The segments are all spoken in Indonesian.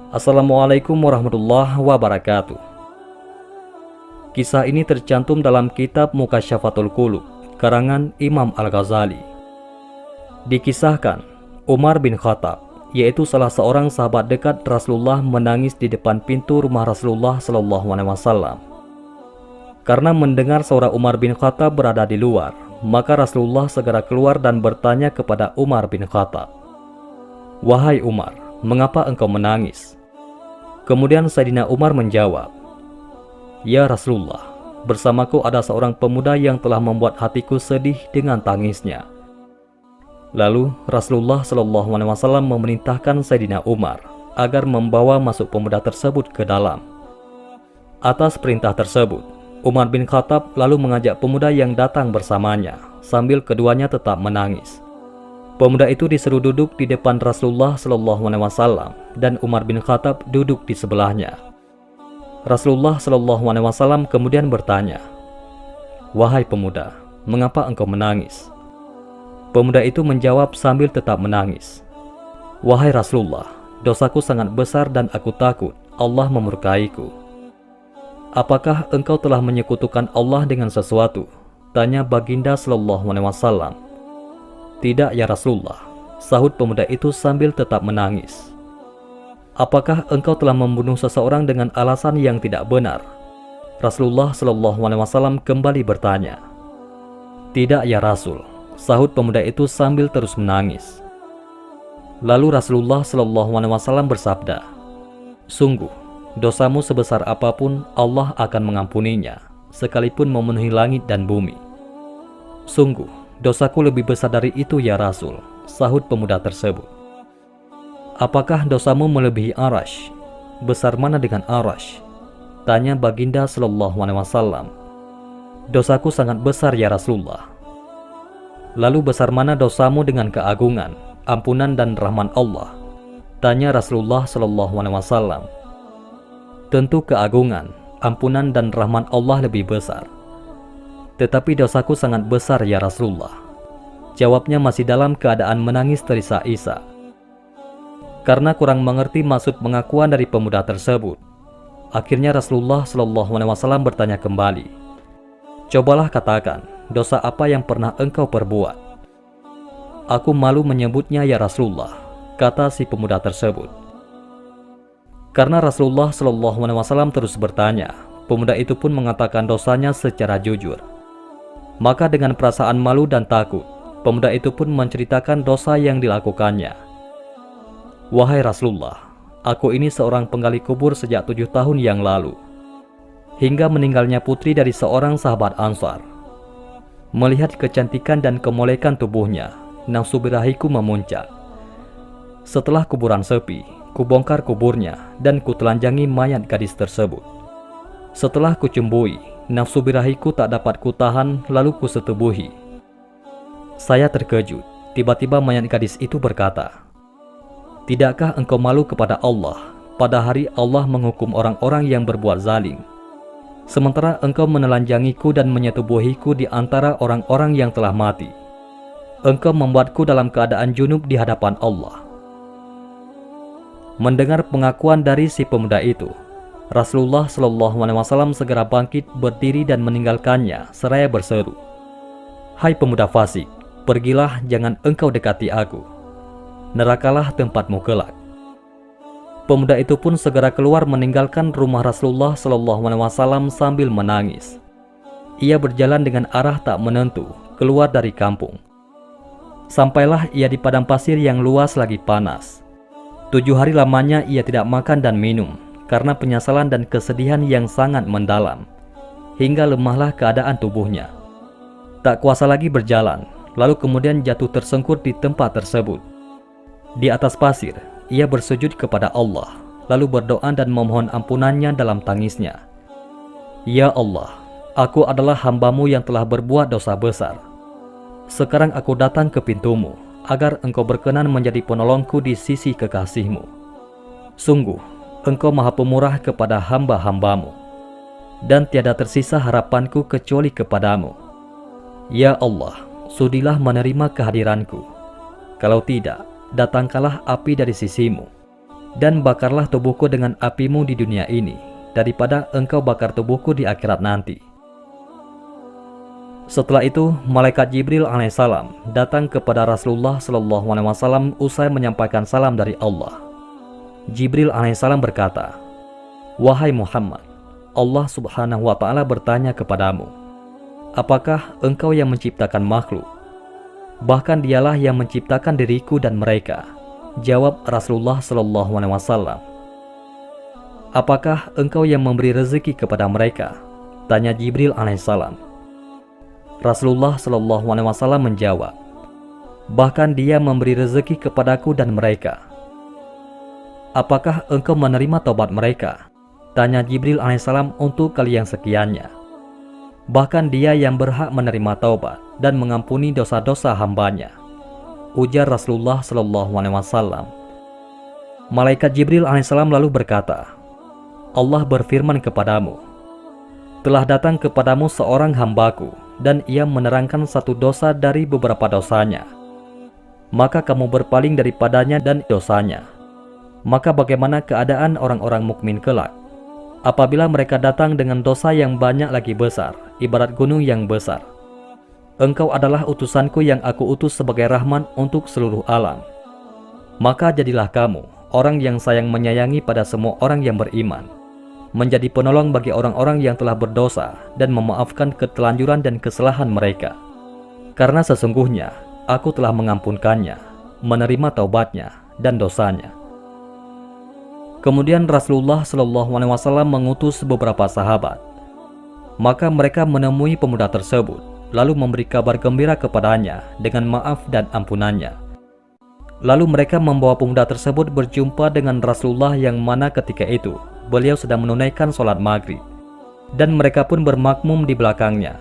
Assalamualaikum warahmatullahi wabarakatuh. Kisah ini tercantum dalam kitab Mukasyafatul Qulub, karangan Imam Al-Ghazali. Dikisahkan, Umar bin Khattab, yaitu salah seorang sahabat dekat Rasulullah, menangis di depan pintu rumah Rasulullah SAW. Karena mendengar suara Umar bin Khattab berada di luar, maka Rasulullah segera keluar dan bertanya kepada Umar bin Khattab, "Wahai Umar, mengapa engkau menangis?" Kemudian Sayyidina Umar menjawab, "Ya Rasulullah, bersamaku ada seorang pemuda yang telah membuat hatiku sedih dengan tangisnya." Lalu Rasulullah SAW memerintahkan Sayyidina Umar agar membawa masuk pemuda tersebut ke dalam. Atas perintah tersebut, Umar bin Khattab lalu mengajak pemuda yang datang bersamanya, sambil keduanya tetap menangis. Pemuda itu disuruh duduk di depan Rasulullah SAW dan Umar bin Khattab duduk di sebelahnya. Rasulullah SAW kemudian bertanya, "Wahai pemuda, mengapa engkau menangis?" Pemuda itu menjawab sambil tetap menangis, "Wahai Rasulullah, dosaku sangat besar dan aku takut Allah memurkaiku." "Apakah engkau telah menyekutukan Allah dengan sesuatu?" tanya Baginda SAW. "Tidak ya Rasulullah," sahut pemuda itu sambil tetap menangis. "Apakah engkau telah membunuh seseorang dengan alasan yang tidak benar?" Rasulullah SAW kembali bertanya. "Tidak ya Rasul," sahut pemuda itu sambil terus menangis. Lalu Rasulullah SAW bersabda, "Sungguh, dosamu sebesar apapun Allah akan mengampuninya, sekalipun memenuhi langit dan bumi." "Sungguh, dosaku lebih besar dari itu ya Rasul," sahut pemuda tersebut. "Apakah dosamu melebihi Arash?" "Besar mana dengan Arash?" tanya Baginda SAW. "Dosaku sangat besar ya Rasulullah." "Lalu besar mana dosamu dengan keagungan, ampunan dan rahman Allah?" tanya Rasulullah SAW. "Tentu keagungan, ampunan dan rahman Allah lebih besar. Tetapi dosaku sangat besar ya Rasulullah," jawabnya masih dalam keadaan menangis terisak-isak. Karena kurang mengerti maksud pengakuan dari pemuda tersebut, akhirnya Rasulullah SAW bertanya kembali, "Cobalah katakan, dosa apa yang pernah engkau perbuat?" "Aku malu menyebutnya ya Rasulullah," kata si pemuda tersebut. Karena Rasulullah SAW terus bertanya, pemuda itu pun mengatakan dosanya secara jujur. Maka dengan perasaan malu dan takut, pemuda itu pun menceritakan dosa yang dilakukannya. "Wahai Rasulullah, aku ini seorang penggali kubur sejak 7 tahun yang lalu, hingga meninggalnya putri dari seorang sahabat Ansar. Melihat kecantikan dan kemolekan tubuhnya, nafsu birahiku memuncak. Setelah kuburan sepi, kubongkar kuburnya dan kutelanjangi mayat gadis tersebut. Setelah kucumbui, nafsu birahiku tak dapat kutahan, lalu kusetubuhi. Saya terkejut, tiba-tiba mayat gadis itu berkata, 'Tidakkah engkau malu kepada Allah pada hari Allah menghukum orang-orang yang berbuat zalim, sementara engkau menelanjangiku dan menyetubuhiku di antara orang-orang yang telah mati. Engkau membuatku dalam keadaan junub di hadapan Allah.'" Mendengar pengakuan dari si pemuda itu, Rasulullah SAW segera bangkit berdiri dan meninggalkannya seraya berseru, "Hai pemuda fasik, pergilah, jangan engkau dekati aku. Nerakalah tempatmu kelak." Pemuda itu pun segera keluar meninggalkan rumah Rasulullah SAW sambil menangis. Ia berjalan dengan arah tak menentu keluar dari kampung. Sampailah ia di padang pasir yang luas lagi panas. 7 hari lamanya ia tidak makan dan minum karena penyesalan dan kesedihan yang sangat mendalam, hingga lemahlah keadaan tubuhnya. Tak kuasa lagi berjalan, lalu kemudian jatuh tersungkur di tempat tersebut. Di atas pasir, ia bersujud kepada Allah, lalu berdoa dan memohon ampunannya dalam tangisnya. "Ya Allah, aku adalah hamba-Mu yang telah berbuat dosa besar. Sekarang aku datang ke pintu-Mu, agar Engkau berkenan menjadi penolongku di sisi kekasih-Mu. Sungguh, Engkau maha pemurah kepada hamba-hamba-Mu, dan tiada tersisa harapanku kecuali kepadamu. Ya Allah, sudilah menerima kehadiranku. Kalau tidak, datangkanlah api dari sisimu. dan bakarlah tubuhku dengan apimu di dunia ini, daripada engkau bakar tubuhku di akhirat nanti. Setelah itu, malaikat Jibril alaihissalam datang kepada Rasulullah SAW usai menyampaikan salam dari Allah. Jibril alaihissalam berkata, "Wahai Muhammad, Allah subhanahu wa ta'ala bertanya kepadamu, apakah engkau yang menciptakan makhluk? Bahkan dialah yang menciptakan diriku dan mereka." Jawab Rasulullah SAW. "Apakah engkau yang memberi rezeki kepada mereka?" tanya Jibril alaihissalam. Rasulullah SAW menjawab, "Bahkan dia memberi rezeki kepadaku dan mereka." "Apakah engkau menerima taubat mereka?" tanya Jibril alaihissalam untuk kali yang sekiannya. "Bahkan dia yang berhak menerima taubat dan mengampuni dosa-dosa hambanya," ujar Rasulullah SAW. Malaikat Jibril alaihissalam lalu berkata, "Allah berfirman kepadamu, telah datang kepadamu seorang hambaku, dan ia menerangkan satu dosa dari beberapa dosanya. Maka kamu berpaling daripadanya dan dosanya. Maka bagaimana keadaan orang-orang mukmin kelak? Apabila mereka datang dengan dosa yang banyak lagi besar, ibarat gunung yang besar. Engkau adalah utusanku yang aku utus sebagai rahmat untuk seluruh alam. Maka jadilah kamu orang yang sayang menyayangi pada semua orang yang beriman, menjadi penolong bagi orang-orang yang telah berdosa dan memaafkan ketelanjuran dan kesalahan mereka. Karena sesungguhnya aku telah mengampunkannya, menerima taubatnya dan dosanya." Kemudian Rasulullah SAW mengutus beberapa sahabat. Maka mereka menemui pemuda tersebut, lalu memberi kabar gembira kepadanya dengan maaf dan ampunannya. Lalu mereka membawa pemuda tersebut berjumpa dengan Rasulullah, yang mana ketika itu beliau sedang menunaikan sholat maghrib, dan mereka pun bermakmum di belakangnya.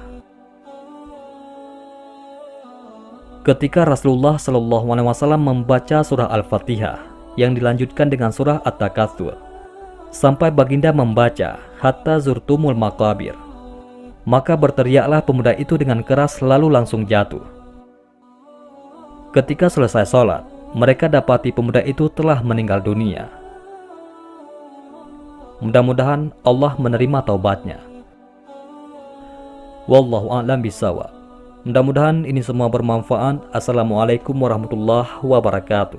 Ketika Rasulullah SAW membaca surah Al-Fatihah yang dilanjutkan dengan surah At-Takatsur, sampai baginda membaca hatta zurtumul maqabir, maka berteriaklah pemuda itu dengan keras lalu langsung jatuh. Ketika selesai sholat, mereka dapati pemuda itu telah meninggal dunia. Mudah-mudahan Allah menerima taubatnya. Wallahu a'lam bishawab. Mudah-mudahan ini semua bermanfaat. Assalamualaikum warahmatullahi wabarakatuh.